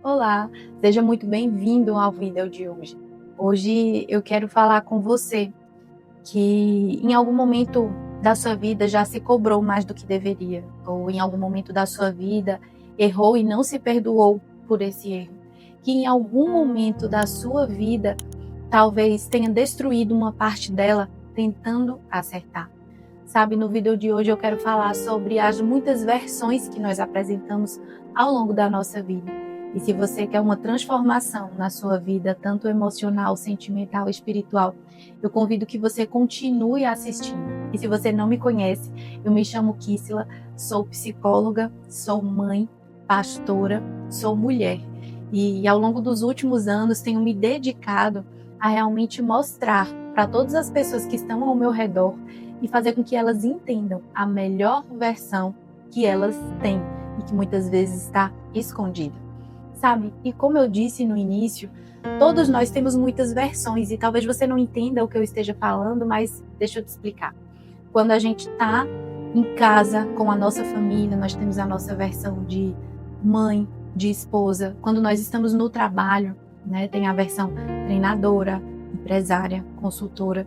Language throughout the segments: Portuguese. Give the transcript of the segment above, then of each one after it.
Olá, seja muito bem-vindo ao vídeo de hoje. Hoje eu quero falar com você que em algum momento da sua vida já se cobrou mais do que deveria, ou em algum momento da sua vida errou e não se perdoou por esse erro, que em algum momento da sua vida talvez tenha destruído uma parte dela tentando acertar. Sabe, no vídeo de hoje eu quero falar sobre as muitas versões que nós apresentamos ao longo da nossa vida. E se você quer uma transformação na sua vida, tanto emocional, sentimental, espiritual, eu convido que você continue assistindo. E se você não me conhece, eu me chamo Kissila, sou psicóloga, sou mãe, pastora, sou mulher. E ao longo dos últimos anos tenho me dedicado a realmente mostrar para todas as pessoas que estão ao meu redor e fazer com que elas entendam a melhor versão que elas têm e que muitas vezes está escondida. Sabe? E como eu disse no início, todos nós temos muitas versões e talvez você não entenda o que eu esteja falando, mas deixa eu te explicar. Quando a gente está em casa com a nossa família, nós temos a nossa versão de mãe, de esposa. Quando nós estamos no trabalho, né, tem a versão treinadora, empresária, consultora.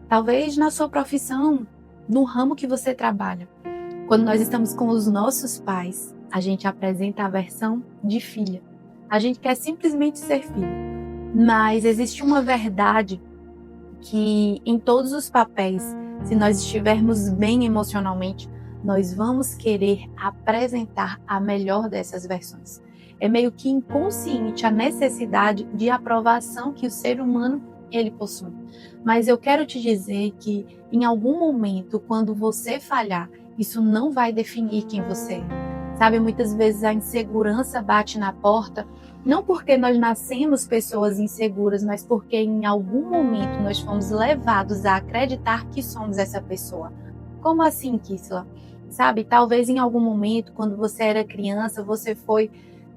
Talvez na sua profissão, no ramo que você trabalha. Quando nós estamos com os nossos pais, a gente apresenta a versão de filha. A gente quer simplesmente ser filho. Mas existe uma verdade que em todos os papéis, se nós estivermos bem emocionalmente, nós vamos querer apresentar a melhor dessas versões. É meio que inconsciente a necessidade de aprovação que o ser humano ele possui. Mas eu quero te dizer que em algum momento, quando você falhar, isso não vai definir quem você é. Sabe, muitas vezes a insegurança bate na porta, não porque nós nascemos pessoas inseguras, mas porque em algum momento nós fomos levados a acreditar que somos essa pessoa. Como assim, Kissila? Sabe, talvez em algum momento, quando você era criança,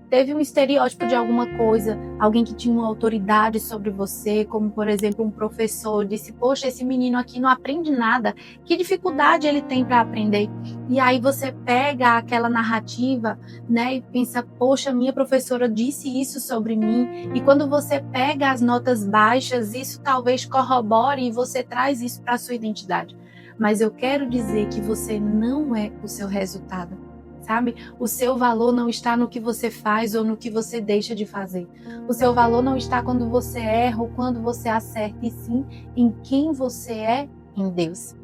teve um estereótipo de alguma coisa, alguém que tinha uma autoridade sobre você, como por exemplo um professor, disse, poxa, esse menino aqui não aprende nada, que dificuldade ele tem para aprender? E aí você pega aquela narrativa, né, e pensa, poxa, minha professora disse isso sobre mim, e quando você pega as notas baixas, isso talvez corrobore e você traz isso para a sua identidade. Mas eu quero dizer que você não é o seu resultado. Sabe? O seu valor não está no que você faz ou no que você deixa de fazer. O seu valor não está quando você erra ou quando você acerta, e sim em quem você é em Deus.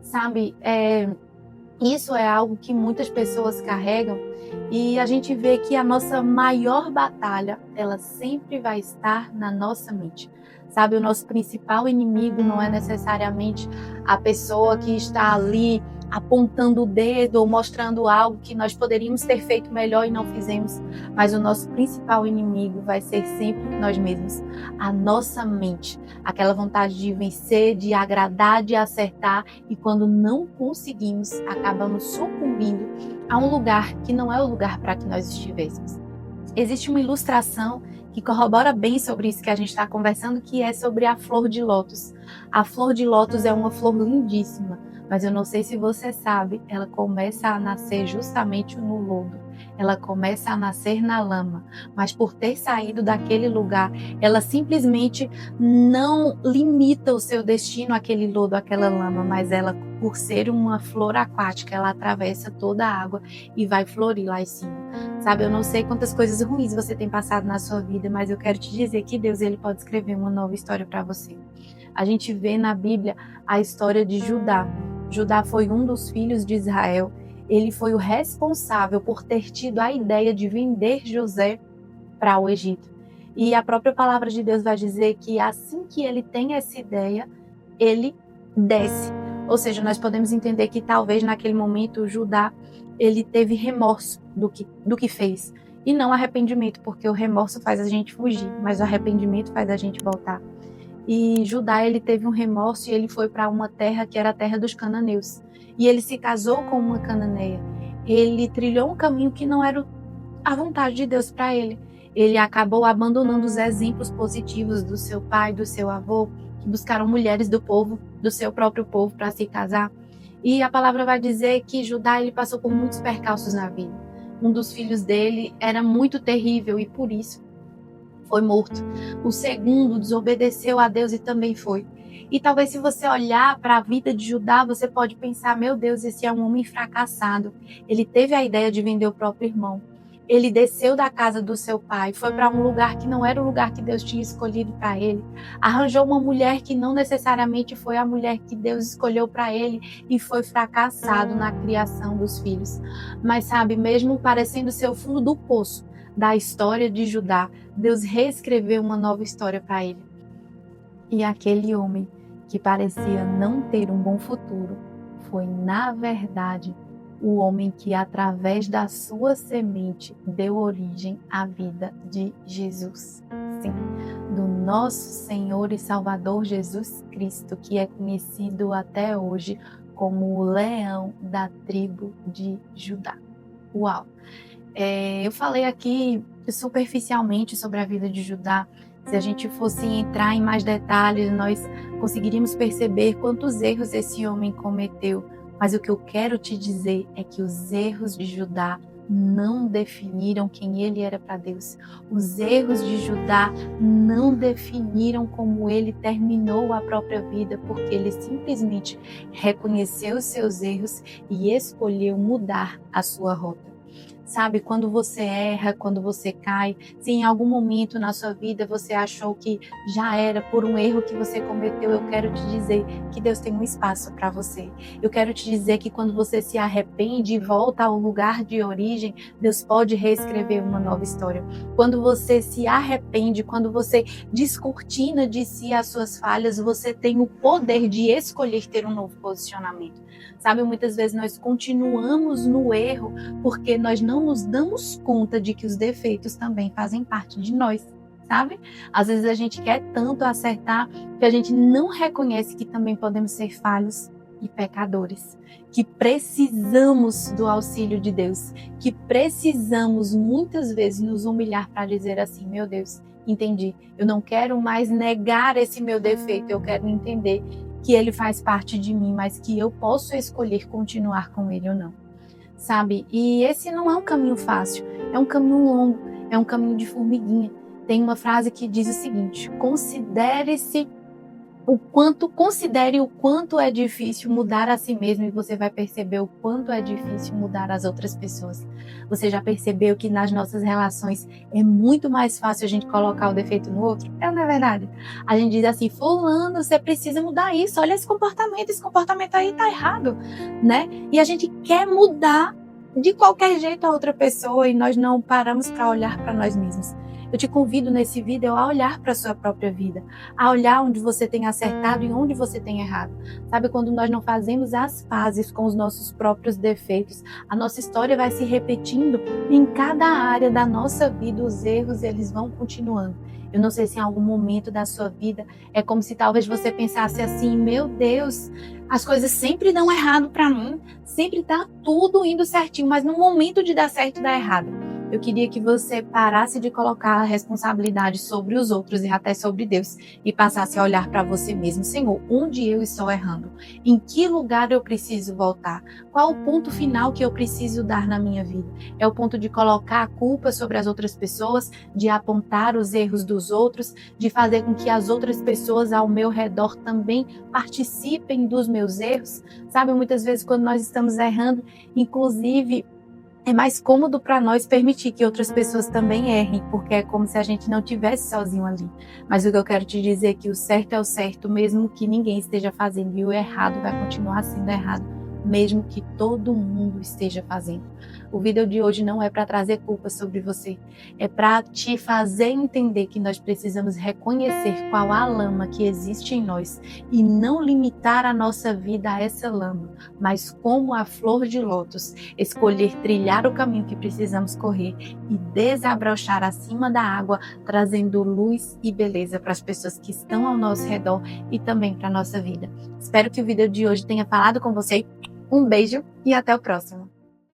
Sabe? Isso é algo que muitas pessoas carregam e a gente vê que a nossa maior batalha, ela sempre vai estar na nossa mente. Sabe, o nosso principal inimigo não é necessariamente a pessoa que está ali apontando o dedo ou mostrando algo que nós poderíamos ter feito melhor e não fizemos, mas o nosso principal inimigo vai ser sempre nós mesmos, a nossa mente, aquela vontade de vencer, de agradar, de acertar, e quando não conseguimos, acabamos sucumbindo a um lugar que não é o lugar para que nós estivéssemos. Existe uma ilustração que corrobora bem sobre isso que a gente está conversando, que é sobre a flor de lótus. A flor de lótus é uma flor lindíssima, mas eu não sei se você sabe, ela começa a nascer justamente no lodo. Ela começa a nascer na lama, mas por ter saído daquele lugar, ela simplesmente não limita o seu destino àquele lodo, àquela lama, mas ela, por ser uma flor aquática, ela atravessa toda a água e vai florir lá em cima. Sabe, eu não sei quantas coisas ruins você tem passado na sua vida, mas eu quero te dizer que Deus ele pode escrever uma nova história para você. A gente vê na Bíblia a história de Judá. Judá foi um dos filhos de Israel. Ele foi o responsável por ter tido a ideia de vender José para o Egito. E a própria palavra de Deus vai dizer que assim que ele tem essa ideia, ele desce. Ou seja, nós podemos entender que talvez naquele momento Judá ele teve remorso do que fez. E não arrependimento, porque o remorso faz a gente fugir, mas o arrependimento faz a gente voltar. E Judá ele teve um remorso e ele foi para uma terra que era a terra dos cananeus. E ele se casou com uma cananeia. Ele trilhou um caminho que não era a vontade de Deus para ele. Ele acabou abandonando os exemplos positivos do seu pai, do seu avô, que buscaram mulheres do povo, do seu próprio povo, para se casar. E a palavra vai dizer que Judá ele passou por muitos percalços na vida. Um dos filhos dele era muito terrível e por isso foi morto. O segundo desobedeceu a Deus e também foi. E talvez se você olhar para a vida de Judá, você pode pensar, meu Deus, esse é um homem fracassado. Ele teve a ideia de vender o próprio irmão. Ele desceu da casa do seu pai, foi para um lugar que não era o lugar que Deus tinha escolhido para ele. Arranjou uma mulher que não necessariamente foi a mulher que Deus escolheu para ele e foi fracassado na criação dos filhos. Mas sabe, mesmo parecendo ser o fundo do poço da história de Judá, Deus reescreveu uma nova história para ele. E aquele homem que parecia não ter um bom futuro foi, na verdade, o homem que, através da sua semente, deu origem à vida de Jesus. Sim, do nosso Senhor e Salvador Jesus Cristo, que é conhecido até hoje como o leão da tribo de Judá. Uau! Eu falei aqui superficialmente sobre a vida de Judá. Se a gente fosse entrar em mais detalhes, nós conseguiríamos perceber quantos erros esse homem cometeu. Mas o que eu quero te dizer é que os erros de Judá não definiram quem ele era para Deus. Os erros de Judá não definiram como ele terminou a própria vida, porque ele simplesmente reconheceu os seus erros e escolheu mudar a sua rota. Sabe, quando você erra, quando você cai, se em algum momento na sua vida você achou que já era por um erro que você cometeu, eu quero te dizer que Deus tem um espaço para você. Eu quero te dizer que quando você se arrepende e volta ao lugar de origem, Deus pode reescrever uma nova história. Quando você se arrepende, quando você descortina de si as suas falhas, você tem o poder de escolher ter um novo posicionamento. Sabe, muitas vezes nós continuamos no erro porque nós não nos damos conta de que os defeitos também fazem parte de nós, sabe? Às vezes a gente quer tanto acertar que a gente não reconhece que também podemos ser falhos e pecadores, que precisamos do auxílio de Deus, que precisamos muitas vezes nos humilhar para dizer assim, meu Deus, entendi, eu não quero mais negar esse meu defeito, eu quero entender que ele faz parte de mim, mas que eu posso escolher continuar com ele ou não, sabe? E esse não é um caminho fácil, é um caminho longo, é um caminho de formiguinha. Tem uma frase que diz o seguinte: considere o quanto é difícil mudar a si mesmo e você vai perceber o quanto é difícil mudar as outras pessoas. Você já percebeu que nas nossas relações é muito mais fácil a gente colocar o defeito no outro? Não é verdade? A gente diz assim, fulano, você precisa mudar isso, olha esse comportamento aí tá errado, né? E a gente quer mudar de qualquer jeito a outra pessoa e nós não paramos para olhar para nós mesmos. Eu te convido nesse vídeo a olhar para a sua própria vida, a olhar onde você tem acertado e onde você tem errado. Sabe, quando nós não fazemos as pazes com os nossos próprios defeitos, a nossa história vai se repetindo em cada área da nossa vida, os erros eles vão continuando. Eu não sei se em algum momento da sua vida é como se talvez você pensasse assim, meu Deus, as coisas sempre dão errado para mim, sempre tá tudo indo certinho, mas no momento de dar certo dá errado. Eu queria que você parasse de colocar a responsabilidade sobre os outros e até sobre Deus e passasse a olhar para você mesmo. Senhor, onde eu estou errando? Em que lugar eu preciso voltar? Qual o ponto final que eu preciso dar na minha vida? É o ponto de colocar a culpa sobre as outras pessoas, de apontar os erros dos outros, de fazer com que as outras pessoas ao meu redor também participem dos meus erros? Sabe, muitas vezes quando nós estamos errando, inclusive é mais cômodo para nós permitir que outras pessoas também errem, porque é como se a gente não tivesse sozinho ali. Mas o que eu quero te dizer é que o certo é o certo, mesmo que ninguém esteja fazendo, e o errado vai continuar sendo errado, mesmo que todo mundo esteja fazendo. O vídeo de hoje não é para trazer culpa sobre você, é para te fazer entender que nós precisamos reconhecer qual a lama que existe em nós e não limitar a nossa vida a essa lama, mas como a flor de lótus, escolher trilhar o caminho que precisamos correr e desabrochar acima da água, trazendo luz e beleza para as pessoas que estão ao nosso redor e também para a nossa vida. Espero que o vídeo de hoje tenha falado com você. Um beijo e até o próximo.